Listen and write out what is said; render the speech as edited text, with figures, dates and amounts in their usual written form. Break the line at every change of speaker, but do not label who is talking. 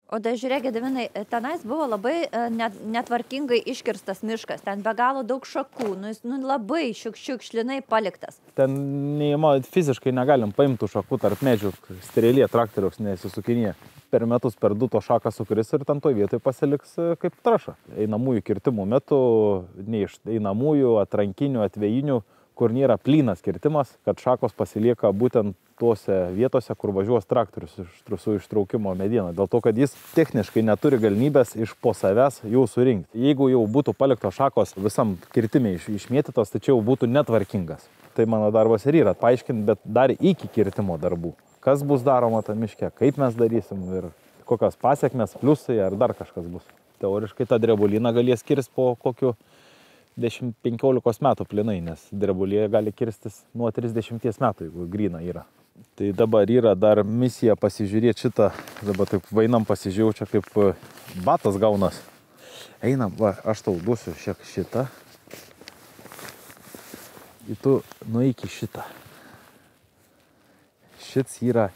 O da žiūrėk, Gediminai, tenais buvo labai netvarkingai iškirstas miškas, ten be galo daug šakų, jis labai šiukšlinai paliktas.
Ten fiziškai negalim paimti tų šakų tarp medžių, strėlė traktoriaus nesisukinėje. Per metus per 2 to šaką sukris ir ten toj vietoj pasiliks kaip traša. Einamųjų kirtimų metu, ne iš einamųjų, atrankinių, atvejinių, kur nėra plynas kirtimas, kad šakos pasilieka būtent tuose vietose, kur važiuos traktorius su ištraukimo mediena. Dėl to, kad jis techniškai neturi galimybės iš po savęs jų surinkti. Jeigu jau būtų paliktos šakos visam kirtimė išmėtytos, tai čia jau būtų netvarkingas. Tai mano darbas ir yra paaiškinti, bet dar iki kirtimo darbų. Kas bus daroma tam miške, kaip mes darysim ir kokios pasiekmes, pliusai ar dar kažkas bus. Teoriškai tą drebulyną galės kirsti po kokiu 10-15 metų plinai, nes drebulė gali kirstis nuo 30 metų, jeigu gryna yra. Tai dabar yra dar misija pasižiūrėti šitą, dabar taip vainam pasižiūrėjau, čia kaip batas gaunas. Einam, va, aš tau duosiu šiek šitą. Ir tu nueik į šitą. Šits yra